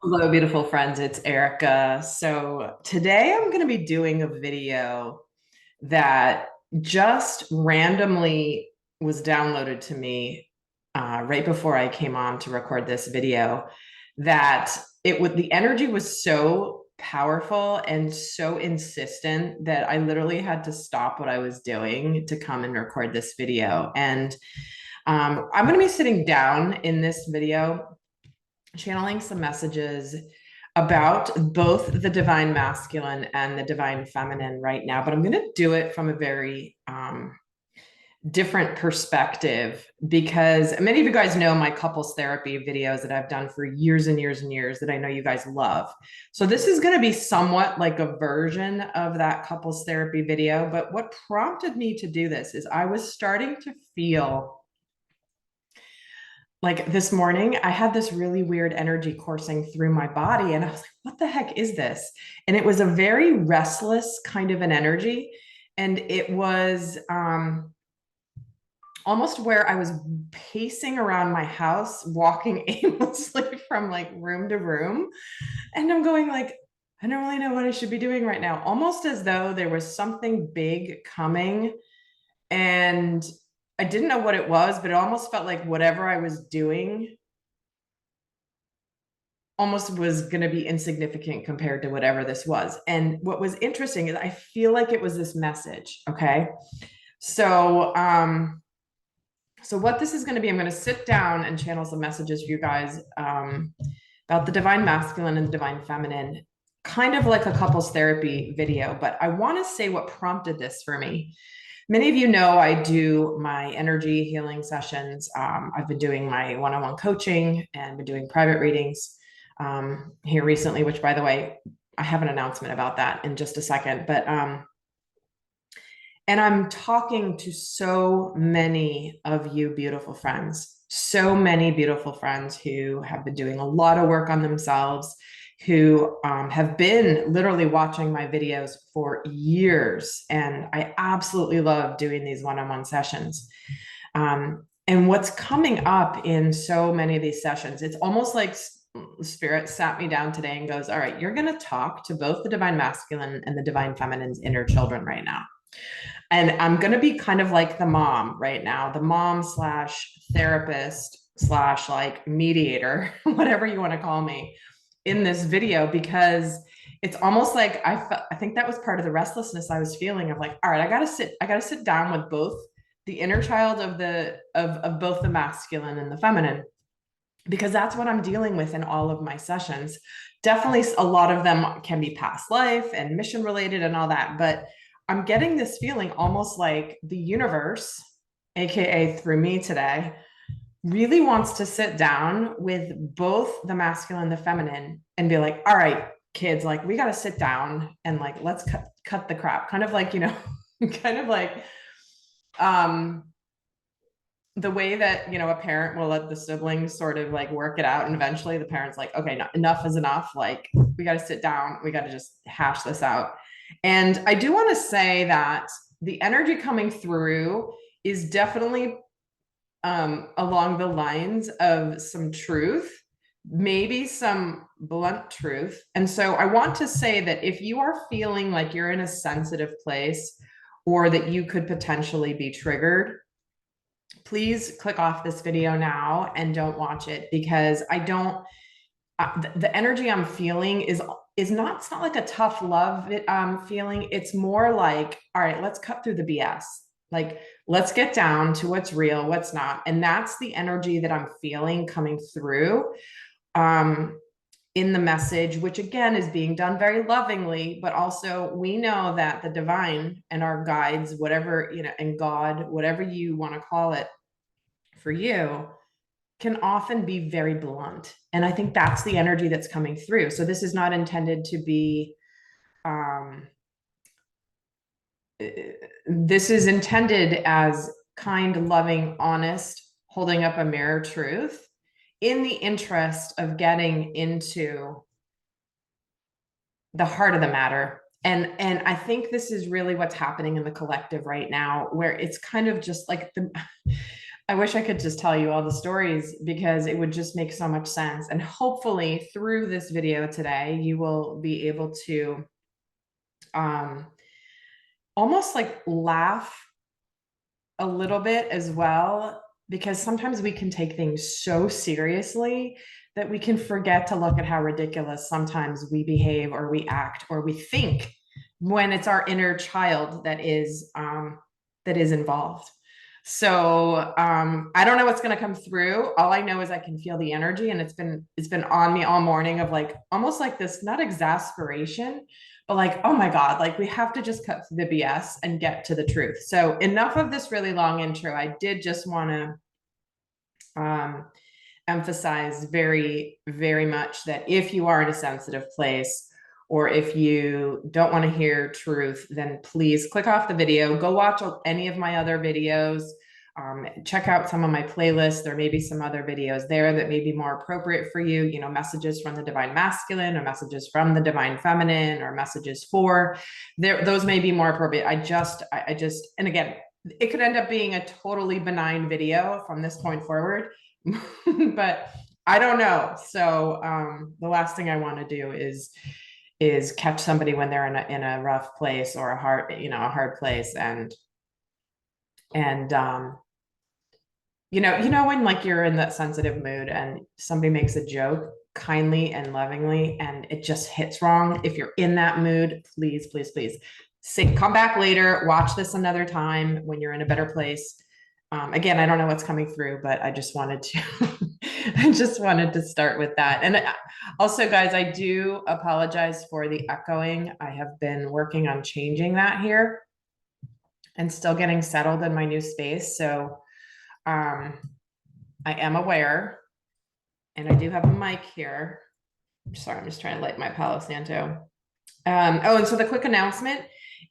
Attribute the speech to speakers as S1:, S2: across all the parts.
S1: Hello, beautiful friends. It's Erica. So today I'm going to be doing a video that just randomly was downloaded to me right before I came on to record this video. That the energy was so powerful and so insistent that I literally had to stop what I was doing to come and record this video. And I'm going to be sitting down in this video channeling some messages about both the divine masculine and the divine feminine right now, but I'm going to do it from a very different perspective because many of you guys know my couples therapy videos that I've done for years and years and years that I know you guys love. So this is going to be somewhat like a version of that couples therapy video. But what prompted me to do this is I was starting to feel like this morning, I had this really weird energy coursing through my body. And I was like, what the heck is this? And it was a very restless kind of an energy. And it was almost where I was pacing around my house, walking aimlessly from like room to room. And I'm going like, I don't really know what I should be doing right now. Almost as though there was something big coming and I didn't know what it was, but it almost felt like whatever I was doing almost was going to be insignificant compared to whatever this was. And what was interesting is I feel like it was this message. Okay. So, so what this is going to be, I'm going to sit down and channel some messages for you guys about the divine masculine and the divine feminine, kind of like a couples therapy video. But I want to say what prompted this for me. Many of you know I do my energy healing sessions. I've been doing my one-on-one coaching and been doing private readings here recently, which by the way, I have an announcement about that in just a second. But and I'm talking to so many of you beautiful friends, so many beautiful friends who have been doing a lot of work on themselves, who have been literally watching my videos for years. And I absolutely love doing these one-on-one sessions. And what's coming up in so many of these sessions, it's almost like Spirit sat me down today and goes, all right, you're going to talk to both the divine masculine and the divine feminine's inner children right now. And I'm going to be kind of like the mom right now, the mom slash therapist slash like mediator, whatever you want to call me in this video, because it's almost like I think that was part of the restlessness I was feeling of like, all right, I got to sit down with both the inner child of both the masculine and the feminine, because that's what I'm dealing with in all of my sessions. Definitely a lot of them can be past life and mission related and all that, but I'm getting this feeling almost like the universe, AKA through me today, really wants to sit down with both the masculine and the feminine and be like, all right, kids, like we got to sit down and like, let's cut the crap. Kind of like, kind of like the way that, a parent will let the siblings sort of like work it out. And eventually the parent's like, okay, no, enough is enough. Like we got to sit down. We got to just hash this out. And I do want to say that the energy coming through is definitely along the lines of some truth, maybe some blunt truth. And so I want to say that if you are feeling like you're in a sensitive place or that you could potentially be triggered, please click off this video now and don't watch it, because I don't, the energy I'm feeling is not, it's not like a tough love feeling. It's more like, all right, let's cut through the BS. Like, let's get down to what's real, what's not. And that's the energy that I'm feeling coming through in the message, which again is being done very lovingly, but also we know that the divine and our guides, whatever, and God, whatever you want to call it for you, can often be very blunt. And I think that's the energy that's coming through. So this is not intended to be, this is intended as kind, loving, honest, holding up a mirror truth in the interest of getting into the heart of the matter. And I think this is really what's happening in the collective right now, where it's kind of just like I wish I could just tell you all the stories because it would just make so much sense. And hopefully through this video today, you will be able to um, almost like laugh a little bit as well, because sometimes we can take things so seriously that we can forget to look at how ridiculous sometimes we behave or we act or we think when it's our inner child that is involved. So I don't know what's going to come through. All I know is I can feel the energy, and it's been on me all morning of like almost like this, not exasperation, but like, oh my God, like we have to just cut through the BS and get to the truth. So enough of this really long intro. I did just want to emphasize very, very much that if you are in a sensitive place, or if you don't want to hear truth, then please click off the video, go watch any of my other videos. Check out some of my playlists. There may be some other videos there that may be more appropriate for you, you know, messages from the divine masculine or messages from the divine feminine or messages for there. Those may be more appropriate. I just, and again, it could end up being a totally benign video from this point forward, but I don't know. So the last thing I want to do is catch somebody when they're in a rough place or a hard place. And you know when like you're in that sensitive mood and somebody makes a joke kindly and lovingly and it just hits wrong. If you're in that mood, please, please, please come back later, watch this another time when you're in a better place. Again, I don't know what's coming through, but I just wanted to I just wanted to start with that. And also, guys, I do apologize for the echoing. I have been working on changing that here and still getting settled in my new space. So I am aware, and I do have a mic here. Sorry, I'm just trying to light my Palo Santo. Oh, and so the quick announcement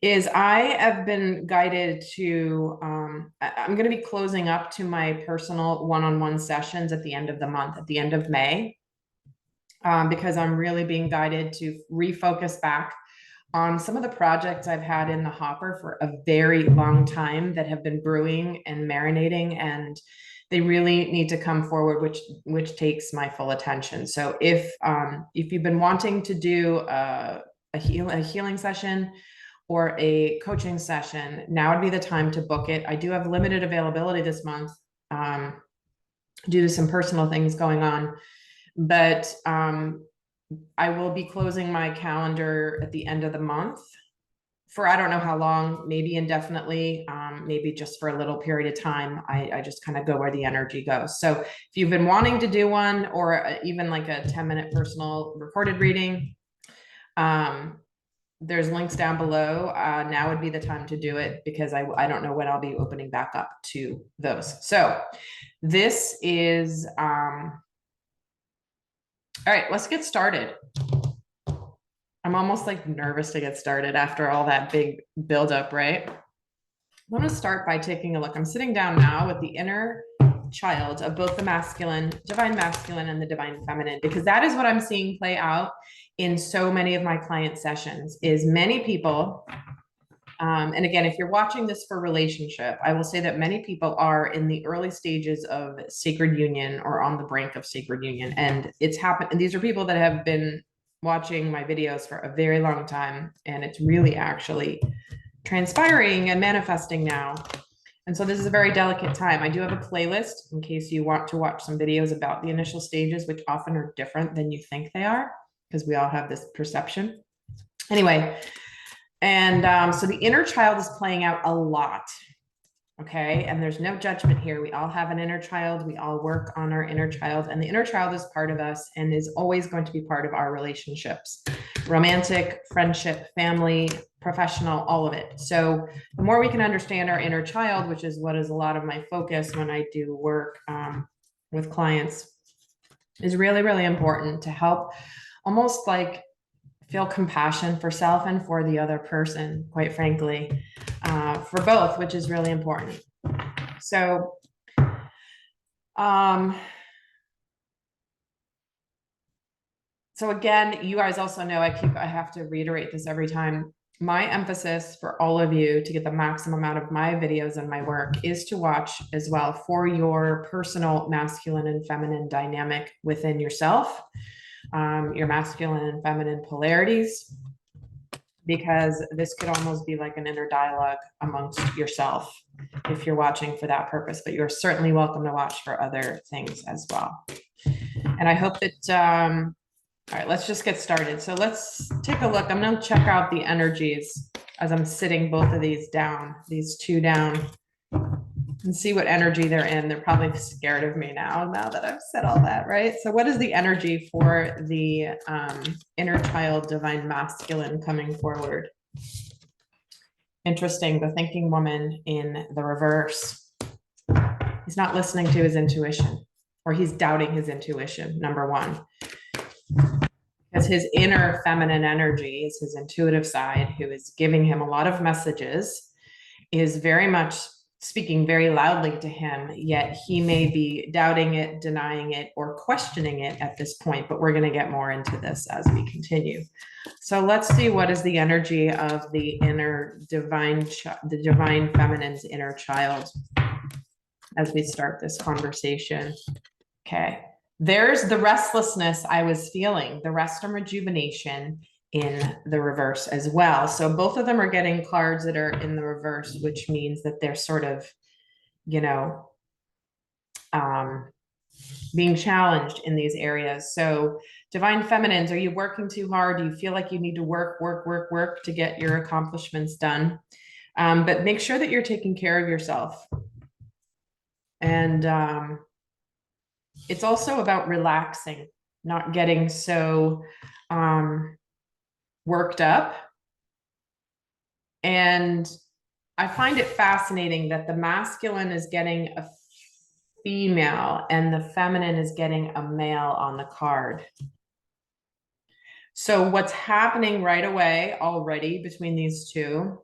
S1: is I have been guided to, I'm going to be closing up to my personal one-on-one sessions at the end of the month, at the end of May, because I'm really being guided to refocus back on some of the projects I've had in the hopper for a very long time that have been brewing and marinating, and they really need to come forward, which takes my full attention. So if you've been wanting to do a healing session or a coaching session, now would be the time to book it. I do have limited availability this month due to some personal things going on, but I will be closing my calendar at the end of the month for I don't know how long, maybe indefinitely, maybe just for a little period of time. I just kind of go where the energy goes. So if you've been wanting to do one, or even like a 10-minute personal recorded reading, there's links down below. Now would be the time to do it, because I don't know when I'll be opening back up to those. So this is, all right, let's get started. I'm almost like nervous to get started after all that big buildup, right? I want to start by taking a look. I'm sitting down now with the inner child of both the divine masculine and the divine feminine, because that is what I'm seeing play out in so many of my client sessions. Is many people, and again, if you're watching this for relationship, I will say that many people are in the early stages of sacred union or on the brink of sacred union. And it's happened. And these are people that have been watching my videos for a very long time. And it's really actually transpiring and manifesting now. And so this is a very delicate time. I do have a playlist in case you want to watch some videos about the initial stages, which often are different than you think they are, because we all have this perception. Anyway, and so the inner child is playing out a lot. Okay. And there's no judgment here. We all have an inner child. We all work on our inner child, and the inner child is part of us and is always going to be part of our relationships, romantic, friendship, family, professional, all of it. So the more we can understand our inner child, which is what is a lot of my focus when I do work with clients, is really, really important to help almost like feel compassion for self and for the other person, quite frankly, for both, which is really important. So, so again, you guys also know I have to reiterate this every time. my emphasis for all of you to get the maximum out of my videos and my work is to watch as well for your personal masculine and feminine dynamic within yourself, your masculine and feminine polarities, because this could almost be like an inner dialogue amongst yourself if you're watching for that purpose, but you're certainly welcome to watch for other things as well. And I hope that, all right, let's just get started. So let's take a look. I'm going to check out the energies as I'm sitting both of these down, these two down, and see what energy they're in. They're probably scared of me now that I've said all that, right? So what is the energy for the inner child divine masculine coming forward? Interesting, the thinking woman in the reverse. He's not listening to his intuition, or he's doubting his intuition, number one. Because his inner feminine energy is his intuitive side, who is giving him a lot of messages, is very much speaking very loudly to him, yet he may be doubting it, denying it, or questioning it at this point, but we're going to get more into this as we continue. So let's see what is the energy of the inner divine, the divine feminine's inner child as we start this conversation. Okay. There's the restlessness I was feeling, the rest and rejuvenation in the reverse as well. So both of them are getting cards that are in the reverse, which means that they're sort of, you know, being challenged in these areas. So divine feminines, are you working too hard? Do you feel like you need to work to get your accomplishments done? But make sure that you're taking care of yourself. And it's also about relaxing, not getting so worked up. And I find it fascinating that the masculine is getting a female and the feminine is getting a male on the card. So what's happening right away already between these two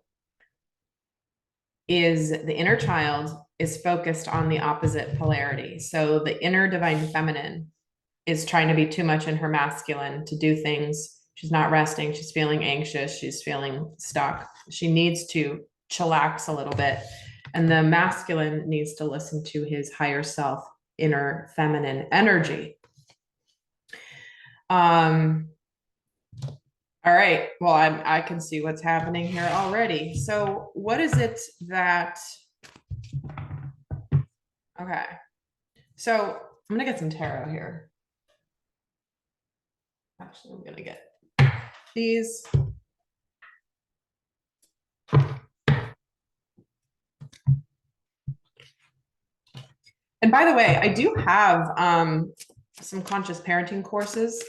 S1: is the inner child is focused on the opposite polarity. So the inner divine feminine is trying to be too much in her masculine to do things. She's not resting. She's feeling anxious. She's feeling stuck. She needs to chillax a little bit. And the masculine needs to listen to his higher self, inner feminine energy. All right. Well, I can see what's happening here already. So what is it that, okay. So I'm going to get some tarot here. Actually, I'm going to get these. And by the way, I do have some conscious parenting courses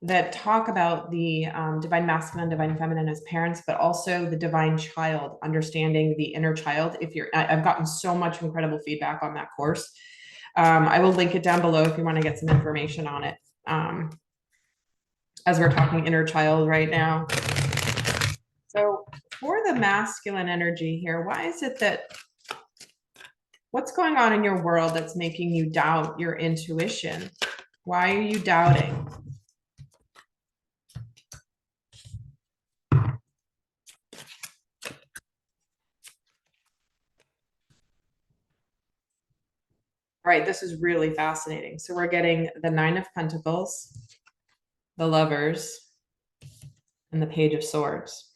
S1: that talk about the divine masculine, divine feminine as parents, but also the divine child, understanding the inner child. I've gotten so much incredible feedback on that course. I will link it down below if you want to get some information on it. As we're talking inner child right now. So for the masculine energy here, why is it that, what's going on in your world that's making you doubt your intuition? Why are you doubting? Right, this is really fascinating. So we're getting the Nine of Pentacles, the Lovers, and the Page of Swords.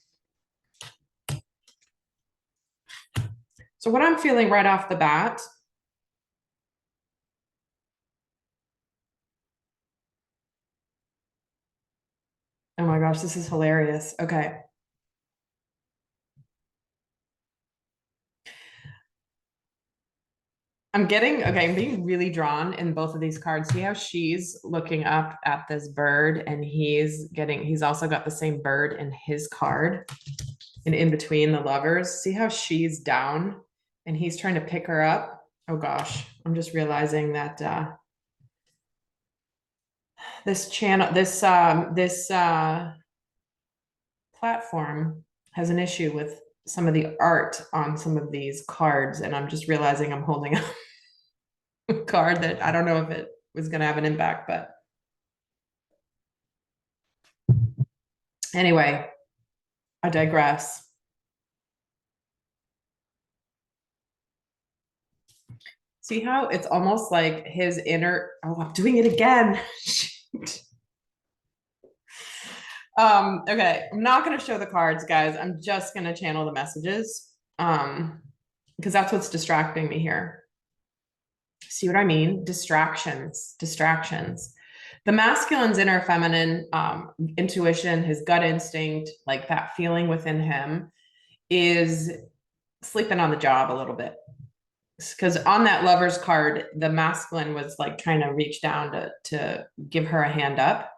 S1: So what I'm feeling right off the bat, oh my gosh, this is hilarious. Okay. I'm being really drawn in both of these cards. See how she's looking up at this bird and he's also got the same bird in his card and in between the lovers. See how she's down and he's trying to pick her up. Oh gosh, I'm just realizing that this platform has an issue with some of the art on some of these cards. And I'm just realizing I'm holding up card that I don't know if it was going to have an impact, but anyway, I digress. See how it's almost like his inner, oh, I'm doing it again. Okay, I'm not going to show the cards, guys. I'm just going to channel the messages. Because that's what's distracting me here. See what I mean? Distractions, distractions. The masculine's inner feminine intuition, his gut instinct, like that feeling within him, is sleeping on the job a little bit. Because on that lover's card, the masculine was like trying to reach down to give her a hand up.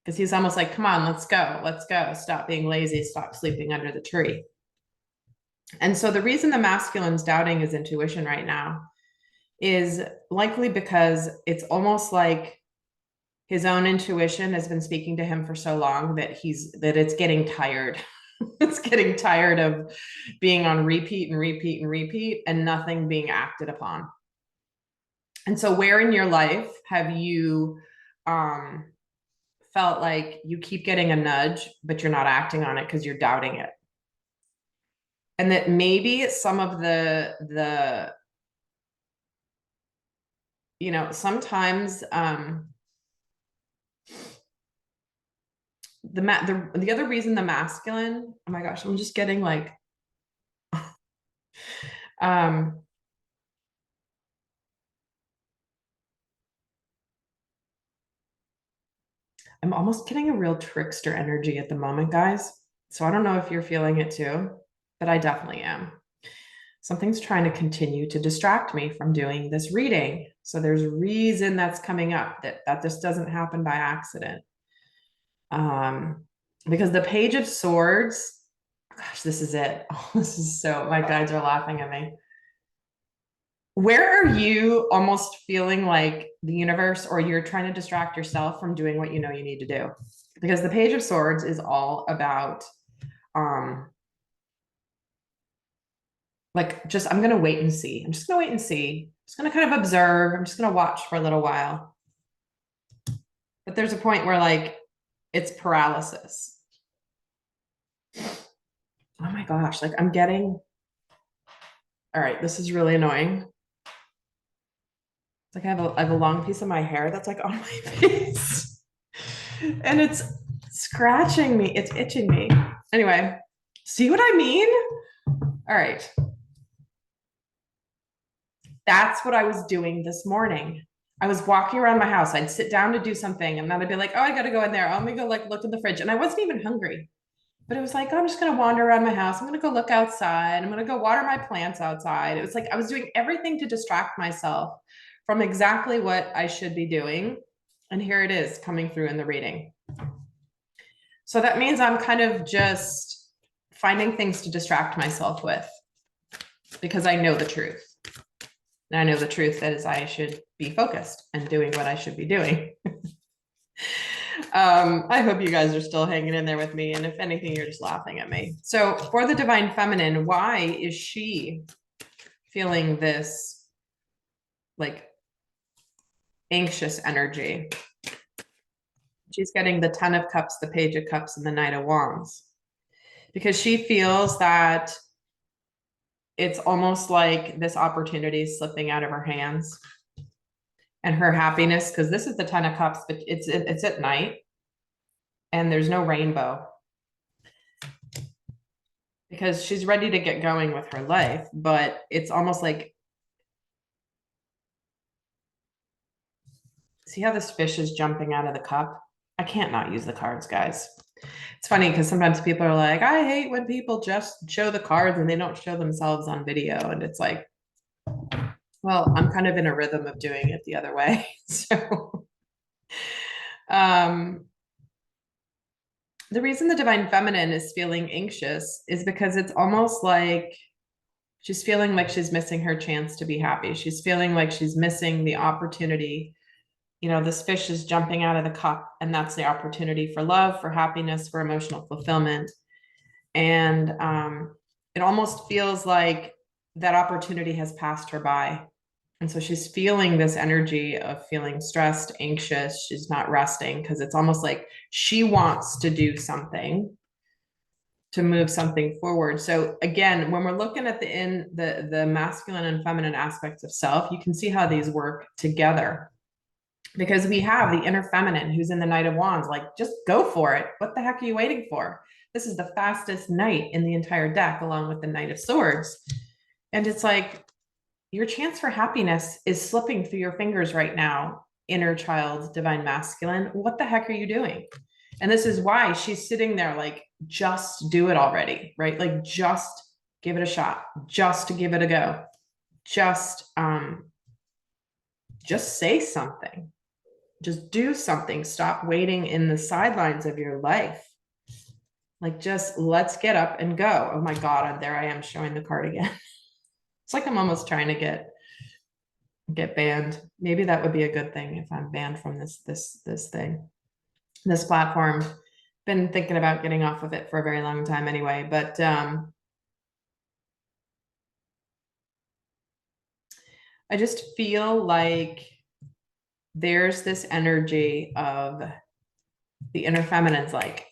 S1: Because he's almost like, come on, let's go, let's go. Stop being lazy, stop sleeping under the tree. And so the reason the masculine's doubting his intuition right now is likely because it's almost like his own intuition has been speaking to him for so long that it's getting tired. It's getting tired of being on repeat and repeat and repeat and nothing being acted upon. And so where in your life have you felt like you keep getting a nudge, but you're not acting on it because you're doubting it? And that maybe some of the sometimes the other reason the masculine, oh my gosh, I'm just getting like I'm almost getting a real trickster energy at the moment, guys. So I don't know if you're feeling it too, but I definitely am. Something's trying to continue to distract me from doing this reading. So there's a reason that's coming up, that this doesn't happen by accident. Because the Page of Swords, gosh, this is it. Oh, this is so, my guides are laughing at me. Where are you almost feeling like the universe, or you're trying to distract yourself from doing what you know you need to do? Because the Page of Swords is all about like, just, I'm going to wait and see. I'm just going to wait and see. I'm just going to kind of observe. I'm just going to watch for a little while. But there's a point where like it's paralysis. Oh my gosh, like I'm getting, all right, this is really annoying. It's like I have a long piece of my hair that's like on my face. And it's scratching me. It's itching me. Anyway, see what I mean? All right. That's what I was doing this morning. I was walking around my house. I'd sit down to do something, and then I'd be like, oh, I got to go in there. Oh, let me go like look in the fridge. And I wasn't even hungry, but it was like, oh, I'm just going to wander around my house. I'm going to go look outside. I'm going to go water my plants outside. It was like I was doing everything to distract myself from exactly what I should be doing. And here it is coming through in the reading. So that means I'm kind of just finding things to distract myself with because I know the truth. And I know the truth that is I should be focused and doing what I should be doing. I hope you guys are still hanging in there with me. And if anything, you're just laughing at me. So for the divine feminine, why is she feeling this like anxious energy? She's getting the 10 of Cups, the Page of Cups, and the Knight of Wands. Because she feels that it's almost like this opportunity is slipping out of her hands. And her happiness, because this is the 10 of Cups, but it's at night and there's no rainbow. Because she's ready to get going with her life, but it's almost like, see how this fish is jumping out of the cup? I can't not use the cards, guys. It's funny because sometimes people are like, I hate when people just show the cards and they don't show themselves on video. And it's like, well, I'm kind of in a rhythm of doing it the other way. So the reason the divine feminine is feeling anxious is because it's almost like she's feeling like she's missing her chance to be happy. She's feeling like she's missing the opportunity. You know, this fish is jumping out of the cup, and that's the opportunity for love, for happiness, for emotional fulfillment. And it almost feels like that opportunity has passed her by. And so she's feeling this energy of feeling stressed, anxious. She's not resting because it's almost like she wants to do something to move something forward. So again, when we're looking at the masculine and feminine aspects of self, you can see how these work together. Because we have the inner feminine who's in the Knight of Wands, like, just go for it. What the heck are you waiting for? This is the fastest knight in the entire deck, along with the Knight of Swords. And it's like, your chance for happiness is slipping through your fingers right now, inner child, divine masculine. What the heck are you doing? And this is why she's sitting there like, just do it already, right? Like, just give it a shot, just to give it a go. Just say something. Just do something. Stop waiting in the sidelines of your life. Like, just let's get up and go. Oh my God, there I am showing the card again. It's like I'm almost trying to get banned. Maybe that would be a good thing if I'm banned from this thing, this platform. Been thinking about getting off of it for a very long time anyway, but I just feel like there's this energy of the inner feminine's like,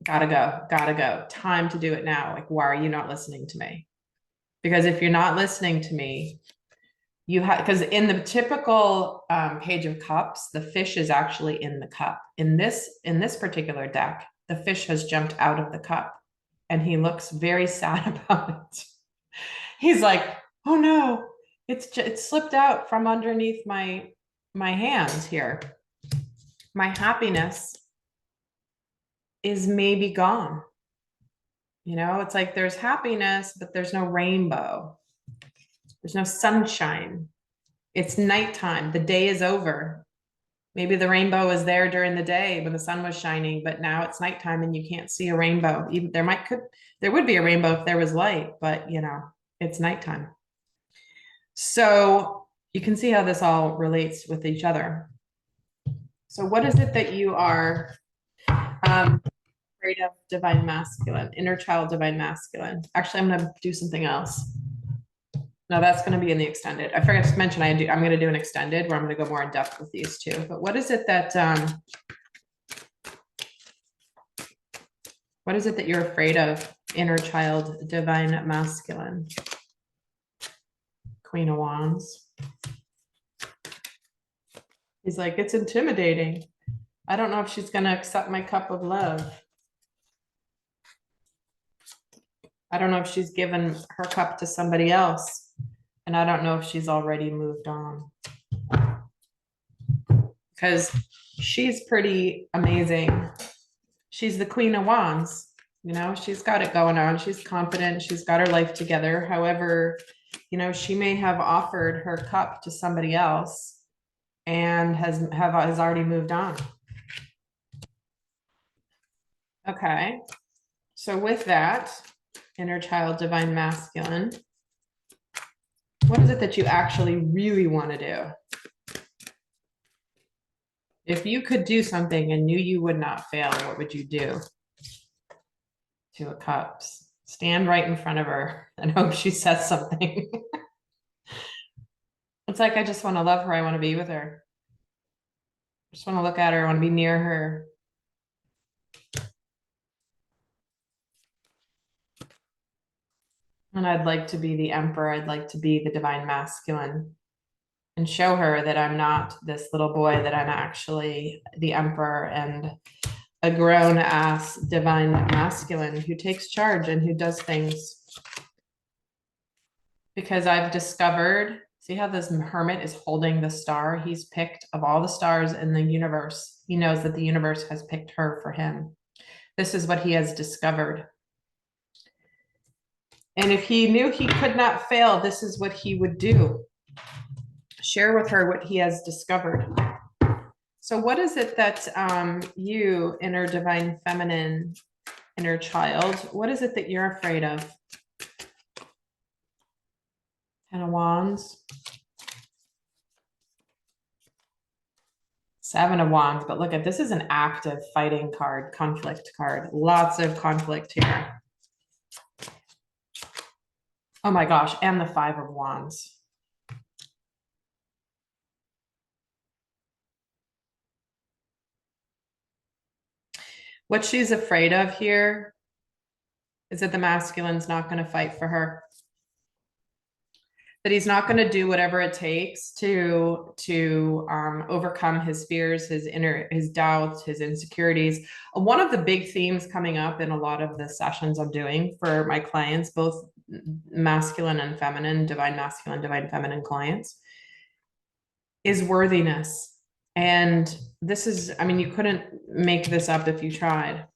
S1: gotta go, time to do it now. Like, why are you not listening to me? Because if you're not listening to me, you have, because in the typical Page of Cups, the fish is actually in the cup. In this particular deck, the fish has jumped out of the cup, and he looks very sad about it. He's like, oh no, it slipped out from underneath my hands here. My happiness is maybe gone. You know, it's like there's happiness, but there's no rainbow. There's no sunshine. It's nighttime. The day is over. Maybe the rainbow was there during the day when the sun was shining, but now it's nighttime and you can't see a rainbow. Even there would be a rainbow if there was light, but you know, it's nighttime. So you can see how this all relates with each other. So what is it that you are afraid of, divine masculine, inner child, divine masculine? Actually, I'm going to do something else. No, that's going to be in the extended. I forgot to mention I'm going to do an extended where I'm going to go more in depth with these two. But what is it that you're afraid of, inner child, divine masculine? Queen of Wands. He's like, it's intimidating. I don't know if she's going to accept my cup of love. I don't know if she's given her cup to somebody else. And I don't know if she's already moved on. Because she's pretty amazing. She's the Queen of Wands. You know, she's got it going on. She's confident. She's got her life together. However, you know, she may have offered her cup to somebody else and has already moved on. Okay. So with that, inner child, divine masculine, what is it that you actually really want to do? If you could do something and knew you would not fail, what would you do? Two of Cups. Stand right in front of her and hope she says something. It's like, I just want to love her. I want to be with her. I just want to look at her. I want to be near her. And I'd like to be the emperor. I'd like to be the divine masculine and show her that I'm not this little boy, that I'm actually the emperor and a grown ass divine masculine who takes charge and who does things. Because I've discovered, see how this hermit is holding the star he's picked of all the stars in the universe. He knows that the universe has picked her for him. This is what he has discovered. And if he knew he could not fail, this is what he would do. Share with her what he has discovered. So what is it that you, inner divine feminine, inner child, what is it that you're afraid of? Ten of Wands. Seven of Wands, but look at this, is an active fighting card, conflict card. Lots of conflict here. Oh my gosh, and the Five of Wands. What she's afraid of here is that the masculine's not going to fight for her, that he's not going to do whatever it takes to overcome his fears, his doubts, his insecurities. One of the big themes coming up in a lot of the sessions I'm doing for my clients, both masculine and feminine, divine masculine, divine feminine clients, is worthiness. And this is, I mean, you couldn't make this up if you tried.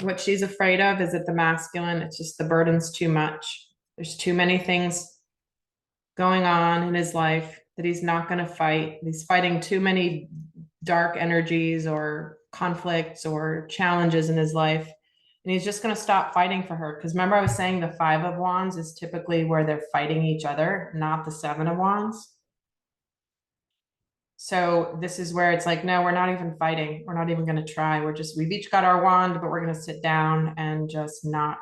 S1: What she's afraid of is that the masculine, it's just the burden's too much. There's too many things going on in his life that he's not going to fight. He's fighting too many dark energies or conflicts or challenges in his life. And he's just going to stop fighting for her. Because remember, I was saying the 5 of Wands is typically where they're fighting each other, not the 7 of Wands. So this is where it's like, no, we're not even fighting. We're not even going to try. We've each got our wand, but we're going to sit down and just not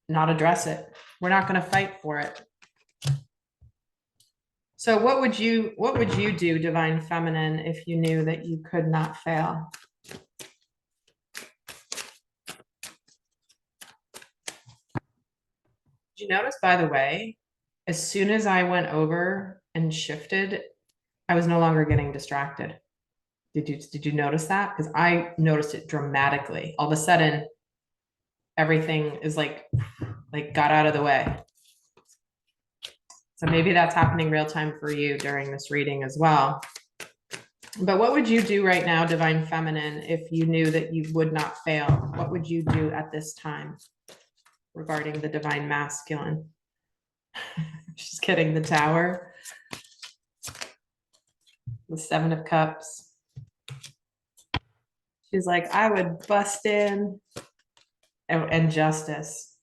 S1: address it. We're not going to fight for it. So what would you do, divine feminine, if you knew that you could not fail? Did you notice, by the way, as soon as I went over and shifted, I was no longer getting distracted. Did you notice that? Because I noticed it dramatically. All of a sudden, everything is like got out of the way. So maybe that's happening real time for you during this reading as well. But what would you do right now, divine feminine, if you knew that you would not fail? What would you do at this time regarding the divine masculine? She's getting the Tower, the 7 of Cups. She's like, I would bust in, and Justice.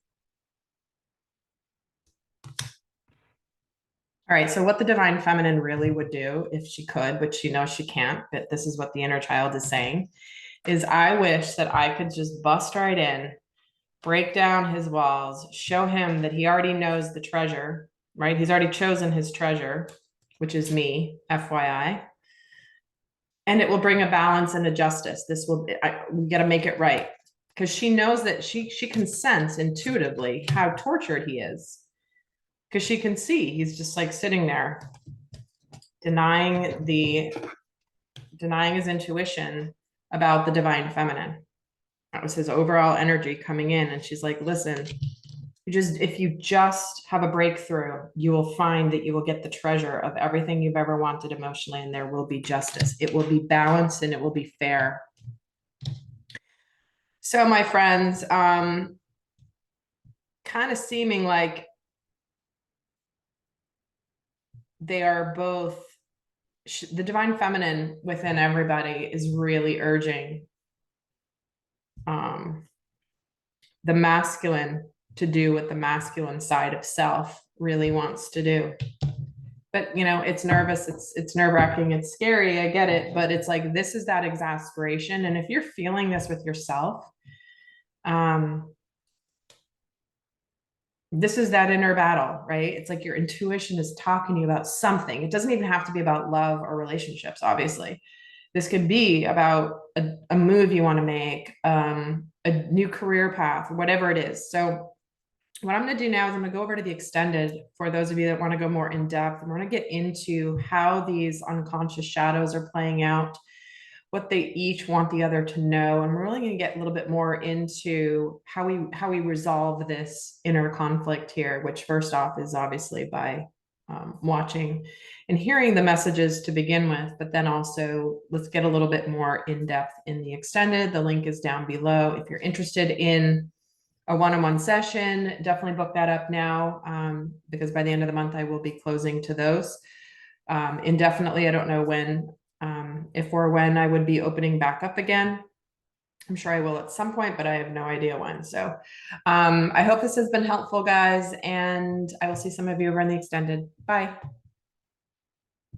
S1: All right, so what the divine feminine really would do if she could, which she knows she can't, but this is what the inner child is saying, is I wish that I could just bust right in, break down his walls, show him that he already knows the treasure, right? He's already chosen his treasure, which is me, FYI. And it will bring a balance and a justice. We got to make it right. Because she knows that she can sense intuitively how tortured he is. Because she can see he's just like sitting there denying his intuition about the divine feminine. That was his overall energy coming in. And she's like, listen, if you just have a breakthrough, you will find that you will get the treasure of everything you've ever wanted emotionally, and there will be justice. It will be balanced and it will be fair. So my friends, kind of seeming like they are both, the divine feminine within everybody is really urging the masculine to do what the masculine side of self really wants to do. But it's nervous, it's nerve-wracking, it's scary, I get it, but it's like, this is that exasperation. And if you're feeling this with yourself, this is that inner battle, right? It's like your intuition is talking to you about something. It doesn't even have to be about love or relationships, obviously. This could be about a move you want to make, a new career path, whatever it is. So what I'm going to do now is I'm going to go over to the extended for those of you that want to go more in depth. And we're going to get into how these unconscious shadows are playing out, what they each want the other to know. And we're really going to get a little bit more into how we resolve this inner conflict here, which first off is obviously by watching and hearing the messages to begin with, but then also let's get a little bit more in depth in the extended. The link is down below. If you're interested in a one-on-one session, definitely book that up now, because by the end of the month, I will be closing to those indefinitely. I don't know when, if or when I would be opening back up again. I'm sure I will at some point, but I have no idea when. So I hope this has been helpful, guys, and I will see some of you over in the extended. Bye.